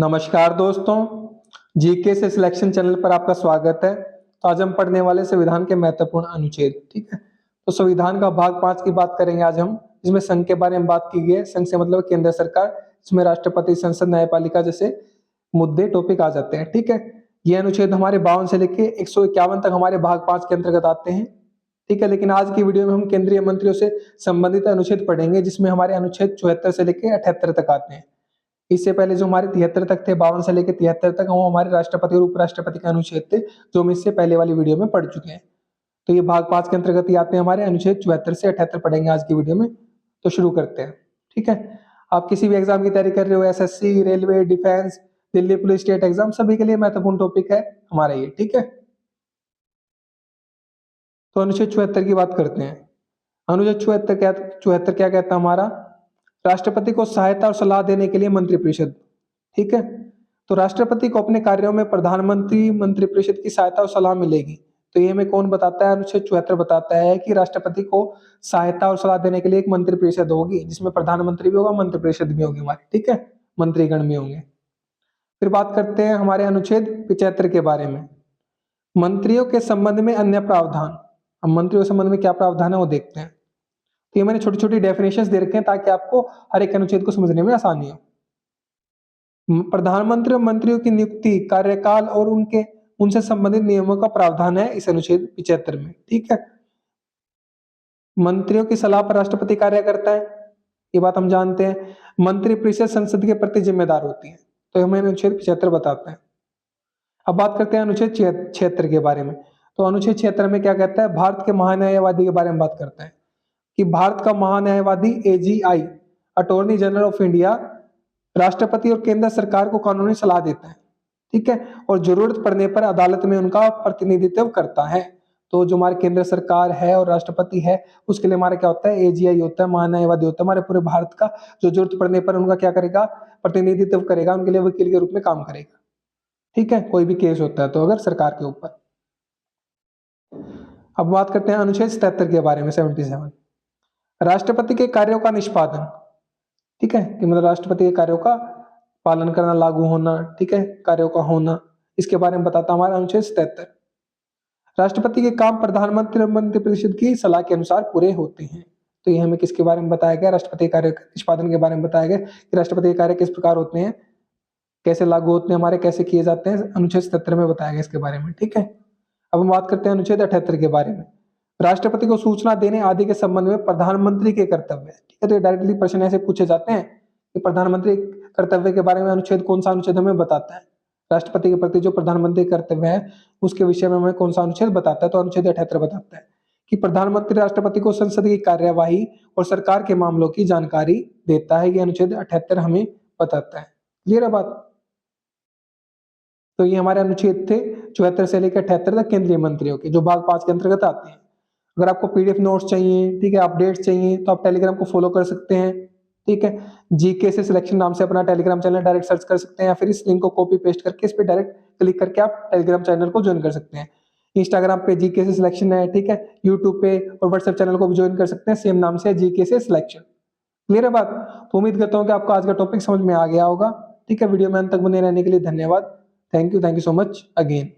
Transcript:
नमस्कार दोस्तों, जीके से सिलेक्शन चैनल पर आपका स्वागत है। तो आज हम पढ़ने वाले संविधान के महत्वपूर्ण अनुच्छेद, ठीक है। तो संविधान का भाग 5 की बात करेंगे आज हम, जिसमें संघ के बारे में बात की गई है। संघ से मतलब केंद्र सरकार, इसमें राष्ट्रपति, संसद, न्यायपालिका जैसे मुद्दे टॉपिक आ जाते हैं, ठीक है। ये अनुच्छेद हमारे 52 से लेके 151 तक हमारे भाग 5 के अंतर्गत आते हैं, ठीक है। लेकिन आज की वीडियो में हम केंद्रीय मंत्रियों से संबंधित अनुच्छेद पढ़ेंगे, जिसमें हमारे अनुच्छेद 74 से लेके 78 तक आते हैं। इससे पहले जो हमारे 73 तक थे, 52 से लेकर 73 तक, वो हमारे राष्ट्रपति और उपराष्ट्रपति के अनुच्छेद थे, जो हम इससे पहले वाली वीडियो में पढ़ चुके हैं। तो ये भाग 5 के अंतर्गत ही आते हैं हमारे अनुच्छेद 74 से 78 पढ़ेंगे आज की वीडियो में। तो शुरू करते हैं, ठीक है। आप किसी भी एग्जाम की तैयारी कर रहे हो, SSC, railway, defence, Delhi police, state exam, सभी के लिए महत्वपूर्ण टॉपिक है हमारा ये, ठीक है। तो अनुच्छेद 74 की बात करते हैं। अनुच्छेद 74 क्या कहता है हमारा? राष्ट्रपति को सहायता और सलाह देने के लिए मंत्रिपरिषद, ठीक है। तो राष्ट्रपति को अपने कार्यों में प्रधानमंत्री मंत्रिपरिषद की सहायता और सलाह मिलेगी। तो ये हमें कौन बताता है? अनुच्छेद 74 बताता है कि राष्ट्रपति को सहायता और सलाह देने के लिए एक मंत्रिपरिषद होगी, जिसमें प्रधानमंत्री भी होगा, मंत्रिपरिषद भी होगी हमारी, ठीक है, मंत्रीगण भी होंगे। फिर बात करते हैं हमारे अनुच्छेद 75 के बारे में। मंत्रियों के संबंध में अन्य प्रावधान। हम मंत्रियों के संबंध में क्या प्रावधान है वो देखते हैं। तो ये मैंने छोटी छोटी डेफिनेशंस दे रखे हैं ताकि आपको हर एक अनुच्छेद को समझने में आसानी हो। प्रधानमंत्री और मंत्रियों की नियुक्ति, कार्यकाल और उनसे संबंधित नियमों का प्रावधान है इस अनुच्छेद 75 में, ठीक है। मंत्रियों की सलाह पर राष्ट्रपति कार्य करता है, ये बात हम जानते हैं। मंत्रिपरिषद संसद के प्रति जिम्मेदार होती है, तो हमें अनुच्छेद 75 बताता है। अब बात करते हैं अनुच्छेद 76 के बारे में। तो अनुच्छेद 76 में क्या कहता है? भारत के महान्यायवादी के बारे में बात करता है कि भारत का महान्यायवादी AGI, attorney general of India, राष्ट्रपति और केंद्र सरकार को कानूनी सलाह देता है, ठीक है, और जरूरत पड़ने पर अदालत में उनका प्रतिनिधित्व करता है। तो जो हमारे केंद्र सरकार है और राष्ट्रपति है, उसके लिए हमारा क्या होता है? एजीआई होता है, महान्यायवादी होता है हमारे पूरे भारत का, जो जरूरत पड़ने पर उनका क्या करेगा? प्रतिनिधित्व करेगा, उनके लिए वकील के रूप में काम करेगा, ठीक है। कोई भी केस होता है तो अगर सरकार के ऊपर। अब बात करते हैं अनुच्छेद 77 के बारे में, 77। राष्ट्रपति के कार्यों का निष्पादन, ठीक है, कि मतलब राष्ट्रपति के कार्यों का पालन करना, लागू होना, ठीक है, कार्यों का होना, इसके बारे में बताता हमारा अनुच्छेद 77। राष्ट्रपति के काम प्रधानमंत्री और मंत्रिपरिषद की सलाह के अनुसार पूरे होते हैं। तो ये हमें किसके बारे में बताया गया? राष्ट्रपति के कार्य निष्पादन के बारे में बताया गया कि राष्ट्रपति के कार्य किस प्रकार होते हैं, कैसे लागू होते हैं हमारे, कैसे किए जाते हैं, अनुच्छेद 77 में बताया गया इसके बारे में, ठीक है। अब हम बात करते हैं अनुच्छेद 78 के बारे में। राष्ट्रपति को सूचना देने आदि के संबंध में प्रधानमंत्री के कर्तव्य, ठीक है। तो डायरेक्टली प्रश्न ऐसे पूछे जाते हैं कि प्रधानमंत्री कर्तव्य के बारे में अनुच्छेद कौन सा अनुच्छेद हमें बताता है? राष्ट्रपति के प्रति जो प्रधानमंत्री कर्तव्य है उसके विषय में हमें कौन सा अनुच्छेद बताता है? तो अनुच्छेद 78 बताता है कि प्रधानमंत्री राष्ट्रपति को संसद की कार्यवाही और सरकार के मामलों की जानकारी देता है। ये अनुच्छेद 78 हमें बताता है। क्लियर है बात? तो ये हमारे अनुच्छेद थे 74 से लेकर 78 तक केंद्रीय मंत्रियों के, जो भाग 5 के अंतर्गत आते हैं। अगर आपको पीडीएफ नोट्स चाहिए, ठीक है, अपडेट्स चाहिए, तो आप टेलीग्राम को फॉलो कर सकते हैं, ठीक है। जीके से सिलेक्शन नाम से अपना टेलीग्राम चैनल डायरेक्ट सर्च कर सकते हैं, या फिर इस लिंक को कॉपी पेस्ट करके इस पे डायरेक्ट क्लिक करके आप टेलीग्राम चैनल को ज्वाइन कर सकते हैं। इंस्टाग्राम पे जीके से सिलेक्शन है, ठीक है, यूट्यूब पे और व्हाट्सएप चैनल को भी ज्वाइन कर सकते हैं, सेम नाम से जीके से सिलेक्शन। क्लियर है बात? तो उम्मीद करता हूँ कि आपको आज का टॉपिक समझ में आ गया होगा, ठीक है। वीडियो में अंत तक बने रहने के लिए धन्यवाद। Thank you so much again.